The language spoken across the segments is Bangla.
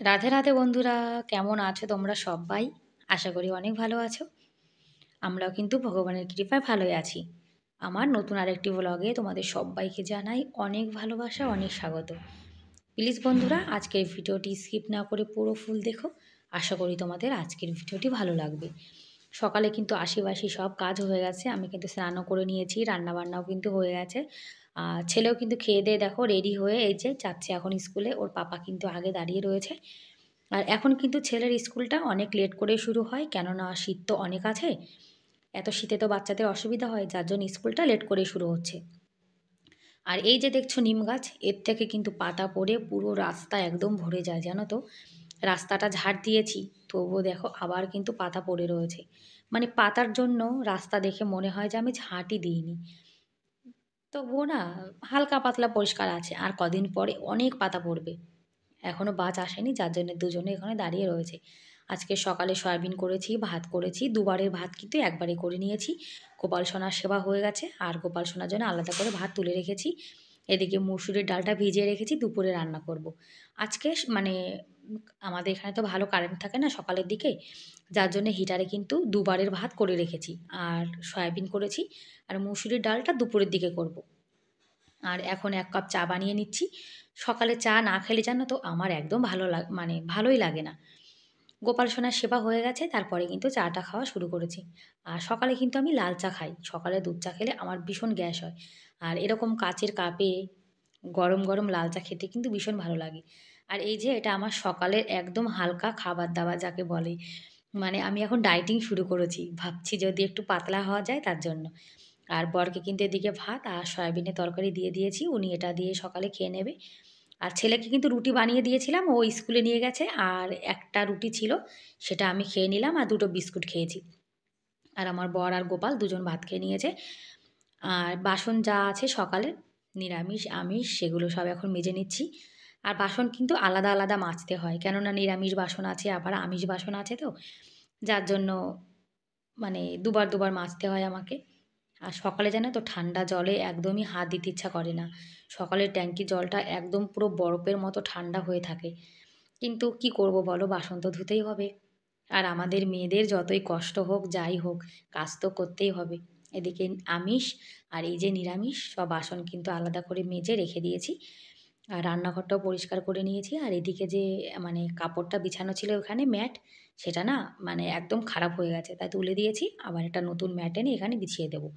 রাধে রাধে বন্ধুরা, কেমন আছো তোমরা সবাই? আশা করি অনেক ভালো আছো। আমরাও কিন্তু ভগবানের কৃপায় ভালোই আছি। আমার নতুন আরেকটি ব্লগে তোমাদের সবাইকে জানাই অনেক ভালোবাসা, অনেক স্বাগত। প্লিজ বন্ধুরা, আজকের ভিডিওটি স্কিপ না করে পুরো ফুল দেখো। আশা করি তোমাদের আজকের ভিডিওটি ভালো লাগবে। সকালে কিন্তু আশিবাসি সব কাজ হয়ে গেছে। আমি কিন্তু স্নানও করে নিয়েছি, রান্নাবান্নাও কিন্তু হয়ে গেছে। ছেলেও কিন্তু খেয়ে দিয়ে দেখো রেডি হয়ে এই যে যাচ্ছে এখন স্কুলে। ওর পাপা কিন্তু আগে দাঁড়িয়ে রয়েছে। আর এখন কিন্তু ছেলের স্কুলটা অনেক লেট করে শুরু হয়, কেননা শীত তো অনেক আছে। এত শীতে তো বাচ্চাদের অসুবিধা হয়, যার জন্য স্কুলটা লেট করে শুরু হচ্ছে। আর এই যে দেখছো নিম গাছ, এর থেকে কিন্তু পাতা পড়ে পুরো রাস্তা একদম ভরে যায়, জানো তো। রাস্তাটা ঝাড় দিয়েছি, তবুও দেখো আবার কিন্তু পাতা পড়ে রয়েছে। মানে পাতার জন্য রাস্তা দেখে মনে হয় যে আমি ঝাঁটই দিইনি। তবুও না, হালকা পাতলা পরিষ্কার আছে, আর কদিন পরে অনেক পাতা পড়বে। এখনও বাস আসেনি, যার জন্য দুজনে এখানে দাঁড়িয়ে রয়েছে। আজকে সকালে সয়াবিন করেছি, ভাত করেছি, দুবারের ভাত কিন্তু একবারে করে নিয়েছি। গোপাল সোনার সেবা হয়ে গেছে, আর গোপাল সোনার জন্য আলাদা করে ভাত তুলে রেখেছি। এদিকে মুসুরির ডালটা ভিজিয়ে রেখেছি, দুপুরে রান্না করব। আজকে মানে আমাদের এখানে তো ভালো কারেন্ট থাকে না সকালের দিকে, যার জন্য হিটারে কিন্তু দুবারের ভাত করে রেখেছি। আর সয়াবিন করেছি, আর মুসুরির ডালটা দুপুরের দিকে করব। আর এখন ১ কাপ চা বানিয়ে নিচ্ছি। সকালে চা না খেলে জানো তো আমার একদম মানে ভালোই লাগে না। গোপাল সোনার সেবা হয়ে গেছে, তারপরে কিন্তু চাটা খাওয়া শুরু করেছি। আর সকালে কিন্তু আমি লাল চা খাই। সকালে দুধ চা খেলে আমার ভীষণ গ্যাস হয়। আর এরকম কাচের কাপে গরম, গরম লাল চা খেতে কিন্তু ভীষণ ভালো লাগে। আর এই যে এটা আমার সকালের একদম হালকা খাবার-দাবার যাকে বলে। মানে আমি এখন ডায়েটিং শুরু করেছি। ভাবছি যদি একটু পাতলা হওয়া যায় তার জন্য। আর বরকে কিন্তু এদিকে ভাত আর সয়াবিনের তরকারি দিয়ে দিয়েছি। উনি এটা দিয়ে সকালে খেয়ে নেবে। আর ছেলেকে কিন্তু রুটি বানিয়ে দিয়েছিলাম, ও স্কুলে নিয়ে গেছে। আর একটা রুটি ছিল, সেটা আমি খেয়ে নিলাম, আর ২ টো বিস্কুট খেয়েছি। আর আমার বর আর গোপাল দুজন ভাত খেয়ে নিয়েছে। আর বাসন যা আছে সকালের, নিরামিষ, আমিষ, সেগুলো সব এখন মেজে নিচ্ছি। আর বাসন কিন্তু আলাদা, আলাদা মাজতে হয়। কেননা নিরামিষ বাসন আছে, আবার আমিষ বাসন আছে তো। যার জন্য মানে দুবার, দুবার মাজতে হয় আমাকে। আর সকালে জানো তো ঠান্ডা জলে একদমই হাত দিতে ইচ্ছা করে না। সকালের ট্যাঙ্কির জলটা একদম পুরো বরফের মতো ঠান্ডা হয়ে থাকে। কিন্তু কি করব বলো, বাসন তো ধুতেই হবে। আর আমাদের মেয়েদের যতই কষ্ট হোক, যাই হোক, কাজ তো করতেই হবে। এদিকে আমিষ আর এই যে নিরামিষ সব বাসন কিন্তু আলাদা করে মেজে রেখে দিয়েছি। আর রান্নাঘরটাও পরিষ্কার করে নিয়েছি। আর এদিকে যে মানে কাপড়টা বিছানো ছিল ওখানে ম্যাট, সেটা না মানে একদম খারাপ হয়ে গেছে। তাই তুলে দিয়েছি। আবার একটা নতুন ম্যাট এনে এখানে বিছিয়ে দেবো।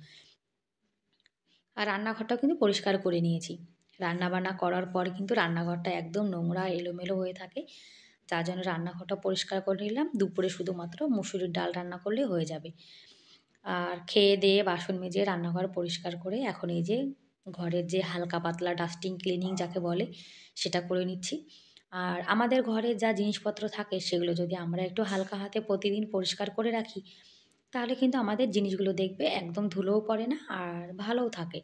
আর রান্নাঘরটাও কিন্তু পরিষ্কার করে নিয়েছি। রান্নাবান্না করার পর কিন্তু রান্নাঘরটা একদম নোংরা এলোমেলো হয়ে থাকে। যার জন্য রান্নাঘরটা পরিষ্কার করে নিলাম। দুপুরে শুধুমাত্র মুসুরির ডাল রান্না করলেই হয়ে যাবে। আর খেয়ে দেয়ে বাসন মেজে রান্নাঘর পরিষ্কার করে এখন এই যে ঘরের যে হালকা পাতলা ডাস্টিং ক্লিনিং যাকে বলে, সেটা করে নিচ্ছি। আর আমাদের ঘরে যা জিনিসপত্র থাকে সেগুলো যদি আমরা একটু হালকা হাতে প্রতিদিন পরিষ্কার করে রাখি, তাহলে কিন্তু আমাদের জিনিসগুলো দেখবে একদম ধুলোও পড়ে না, আর ভালোও থাকে।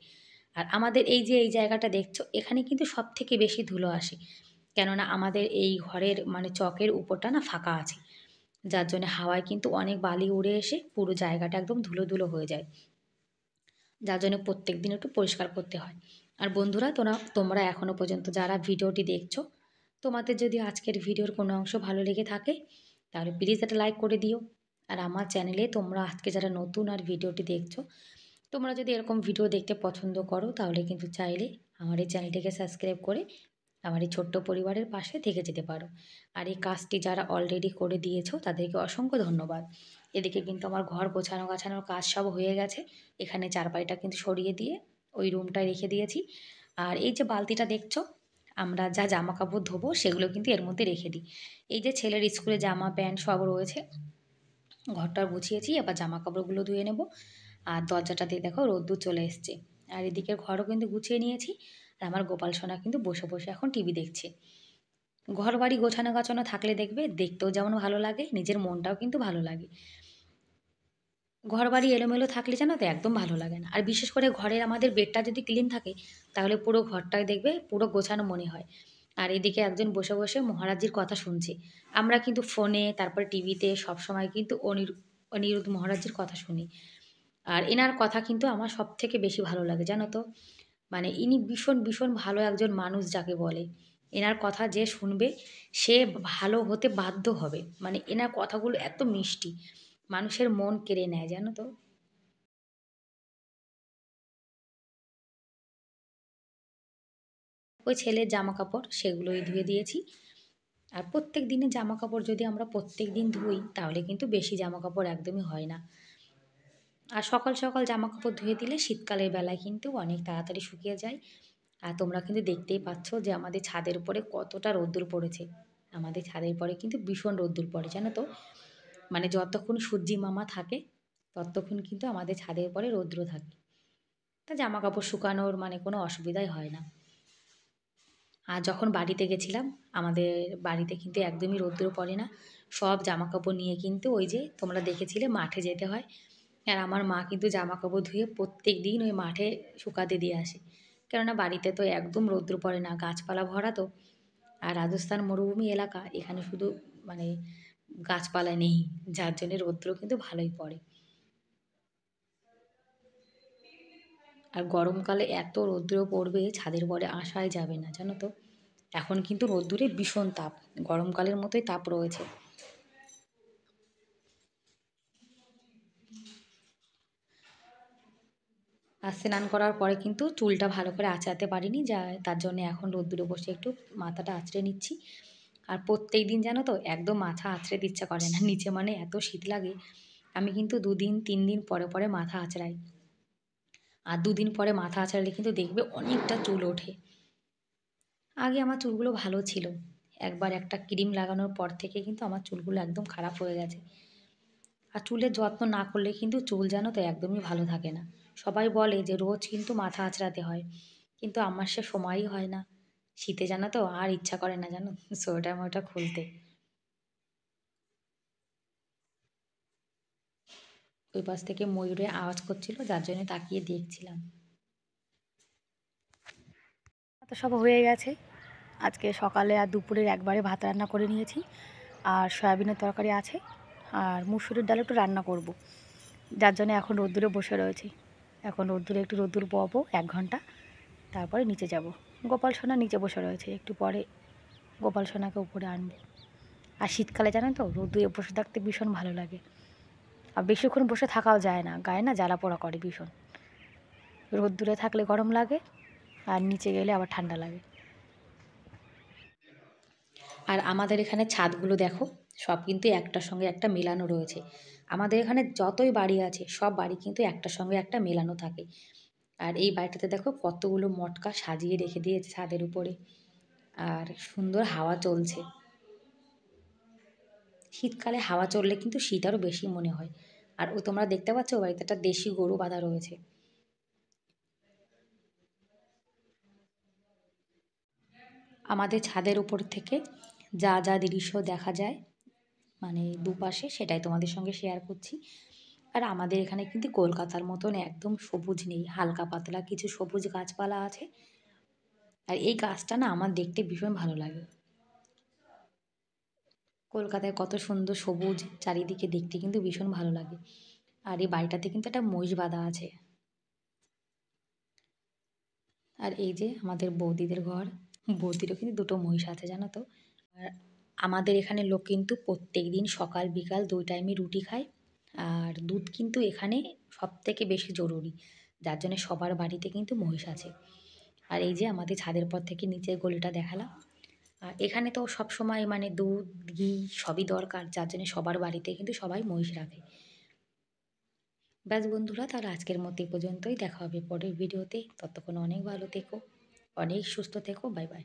আর আমাদের এই যে এই জায়গাটা দেখছো, এখানে কিন্তু সবথেকে বেশি ধুলো আসে। কেননা আমাদের এই ঘরের মানে চকের উপরটা না ফাঁকা আছে। যার জন্য হাওয়ায় কিন্তু অনেক বালি উড়ে এসে পুরো জায়গাটা একদম ধুলো, ধুলো হয়ে যায়। যার জন্য প্রত্যেকদিন একটু পরিষ্কার করতে হয়। আর বন্ধুরা, তোমরা এখনও পর্যন্ত যারা ভিডিওটি দেখছো, তোমাদের যদি আজকের ভিডিওর কোনো অংশ ভালো লেগে থাকে, তাহলে প্লিজ একটা লাইক করে দিও। আর আমার চ্যানেলে তোমরা আজকে যারা নতুন আর ভিডিওটি দেখছো, তোমরা যদি এরকম ভিডিও দেখতে পছন্দ করো, তাহলে কিন্তু চাইলে আমার এই চ্যানেলটিকে সাবস্ক্রাইব করে আমার এই ছোট্ট পরিবারের পাশে থেকে যেতে পারো। আর এই কাজটি যারা অলরেডি করে দিয়েছো তাদেরকে অসংখ্য ধন্যবাদ। এদিকে কিন্তু আমার ঘর গোছানোর কাজ সব হয়ে গেছে। এখানে চারপাইটা কিন্তু সরিয়ে দিয়ে ওই রুমটায় রেখে দিয়েছি। আর এই যে বালতিটা দেখছো, আমরা যা জামা কাপড় ধোবো সেগুলো কিন্তু এর মধ্যে রেখে দিই। এই যে ছেলের স্কুলে জামা প্যান্ট সব রয়েছে, ঘরটা গুছিয়েছি, এবার জামা কাপড়গুলো ধুয়ে নেব। আর দরজাটা দিয়ে দেখো রোদ্দুর চলে এসছে। আর এদিকে ঘরও কিন্তু গুছিয়ে নিয়েছি। আর আমার গোপাল সোনা কিন্তু বসে বসে এখন টিভি দেখছে। ঘর বাড়ি গোছানো গাছানো থাকলে দেখবে দেখতেও যেমন ভালো লাগে, নিজের মনটাও কিন্তু ভালো লাগে। ঘর বাড়ি এলোমেলো থাকলে জানো তো একদম ভালো লাগে না। আর বিশেষ করে ঘরের আমাদের বেডটা যদি ক্লিন থাকে, তাহলে পুরো ঘরটাই দেখবে পুরো গোছানো মনে হয়। আর এদিকে একজন বসে বসে মহারাজজির কথা শুনছে। আমরা কিন্তু ফোনে তারপরে টিভিতে সবসময় কিন্তু অনিরুদ্ধ মহারাজজির কথা শুনি। আর এনার কথা কিন্তু আমার সবথেকে বেশি ভালো লাগে, জানো তো। মানে ইনি ভীষণ, ভীষণ ভালো একজন মানুষ যাকে বলে। এনার কথা যে শুনবে সে ভালো হতে বাধ্য হবে। মানে এনার কথাগুলো এত মিষ্টি, মানুষের মন কেড়ে নেয় জানো তো? ওই ছেলের জামাকাপড় সেগুলোই ধুয়ে দিয়েছি। আর প্রত্যেক দিনের জামাকাপড় যদি আমরা প্রত্যেকদিন ধুই তাহলে কিন্তু বেশি জামাকাপড় একদমই হয় না। আর সকাল সকাল জামাকাপড় ধুয়ে দিলে শীতকালের বেলায় কিন্তু অনেক তাড়াতাড়ি শুকিয়ে যায়। আর তোমরা কিন্তু দেখতেই পাচ্ছ যে আমাদের ছাদের উপরে কতটা রোদ্দুর পড়েছে। আমাদের ছাদের উপরে কিন্তু ভীষণ রোদ্দুর পড়ে জানো তো? মানে যতক্ষণ সূর্যি মামা থাকে ততক্ষণ কিন্তু আমাদের ছাদের উপরে রৌদ্র থাকে। তা জামাকাপড় শুকানোর মানে কোনো অসুবিধাই হয় না। আর যখন বাড়িতে গেছিলাম, আমাদের বাড়িতে কিন্তু একদমই রৌদ্র পড়ে না। সব জামাকাপড় নিয়ে কিন্তু ওই যে তোমরা দেখেছিলে মাঠে যেতে হয়। আর আমার মা কিন্তু জামাকাপড় ধুয়ে প্রত্যেকদিন ওই মাঠে শুকাতে দিয়ে আসে। কেননা বাড়িতে তো একদম রৌদ্র পড়ে না, গাছপালা ভরা তো। আর রাজস্থান মরুভূমি এলাকা, এখানে শুধু মানে গাছপালা নেই, যার জন্যে রৌদ্র কিন্তু ভালোই পড়ে। আর গরমকালে এত রৌদ্র পড়বে ছাদের উপরে আসাই যাবে না জানো তো? এখন কিন্তু রোদ্দুরে ভীষণ তাপ, গরমকালের মতোই তাপ রয়েছে। আর স্নান করার পরে কিন্তু চুলটা ভালো করে আঁচড়াতে পারিনি, যা তার জন্য এখন রোদ্দুরে বসে একটু মাথাটা আঁচড়ে নিচ্ছি। আর প্রত্যেক দিন জানো তো একদম মাথা আঁচড়ে ইচ্ছা করে না, নিচে মানে এত শীত লাগে। আমি কিন্তু 2 দিন 3 দিন পরে পরে মাথা আঁচড়াই। আর 2 দিন পরে মাথা আঁচড়ালে কিন্তু দেখবে অনেকটা চুল ওঠে। আগে আমার চুলগুলো ভালো ছিল, একবার একটা ক্রিম লাগানোর পর থেকে কিন্তু আমার চুলগুলো একদম খারাপ হয়ে গেছে। আর চুলের যত্ন না করলে কিন্তু চুল জানো তো একদমই ভালো থাকে না। সবাই বলে যে রোজ কিন্তু মাথা আঁচড়াতে হয়, কিন্তু আমার সে সময়ই হয় না। শীতে জানো তো আর ইচ্ছা করে না জানো সোয়েটার মোয়েটার খুলতে। ওই পাশ থেকে ময়ূরের আওয়াজ করছিল, যার জন্য তাকিয়ে দেখছিলাম। তো সব হয়ে গেছে। আজকে সকালে আর দুপুরের একবারে ভাত রান্না করে নিয়েছি। আর সয়াবিনের তরকারি আছে। আর মুসুরির ডাল একটু রান্না করব, যার জন্য এখন রোদ্দুরে বসে রয়েছি। এখন রোদ্দুরে একটু রোদ্দুর ববো 1 ঘন্টা, তারপরে নিচে যাব। গোপাল সোনা নিচে বসে রয়েছে, একটু পরে গোপাল সোনাকে উপরে আনবো। আর শীতকালে জানেন তো রোদ্দুরে বসে থাকতে ভীষণ ভালো লাগে। আর বেশিক্ষণ বসে থাকাও যায় না, গায়ে না জ্বালা পোড়া করে ভীষণ। রোদ্দুরে থাকলে গরম লাগে, আর নিচে গেলে আবার ঠান্ডা লাগে। আর আমাদের এখানে ছাদগুলো দেখো, সব কিন্তু একটার সঙ্গে একটা মেলানো রয়েছে। আমাদের এখানে যতই বাড়ি আছে সব বাড়ি কিন্তু একটার সঙ্গে একটা মেলানো থাকে। আর এই বাড়িটাতে দেখো কতগুলো মটকা সাজিয়ে রেখে দিয়েছে ছাদের উপরে। আর সুন্দর হাওয়া চলছে। শীতকালে হাওয়া চললে কিন্তু শীত আরও বেশি মনে হয়। আর ওই তোমরা দেখতে পাচ্ছ বাড়িতে একটা দেশি গরু বাঁধা রয়েছে। আমাদের ছাদের উপর থেকে যা যা দৃশ্য দেখা যায় মানে দুপাশে, সেটাই তোমাদের সঙ্গে শেয়ার করছি। আর আমাদের এখানে কিন্তু কলকাতার মতন একদম সবুজ নেই, হালকা পাতলা কিছু সবুজ গাছপালা আছে। আর এই গাছটা না আমার দেখতে ভীষণ ভালো লাগে। কলকাতায় কত সুন্দর সবুজ চারিদিকে, দেখতে কিন্তু ভীষণ ভালো লাগে। আর এই বাড়িটাতে কিন্তু একটা মহিষ বাঁধা আছে। আর এই যে আমাদের বৌদিদের ঘর, বৌদিরও কিন্তু দুটো মহিষ আছে জানো তো। আর আমাদের এখানে লোক কিন্তু প্রত্যেক দিন সকাল বিকাল 2 টাইমই রুটি খায়। আর দুধ কিন্তু এখানে সব থেকে বেশি জরুরি, যার জন্য সবার বাড়িতে কিন্তু মহিষ আছে। আর এই যে আমাদের ছাদের পর থেকে নিচের গলিটা দেখালাম। আর এখানে তো সবসময় মানে দুধ ঘি সবই দরকার, যার জন্য সবার বাড়িতে কিন্তু সবাই মহিষ রাখে। ব্যাস বন্ধুরা, তাহলে আজকের মতো এই পর্যন্তই, দেখা হবে পরের ভিডিওতে। ততক্ষণ অনেক ভালো থেকো, অনেক সুস্থ থেকো, বাই বাই।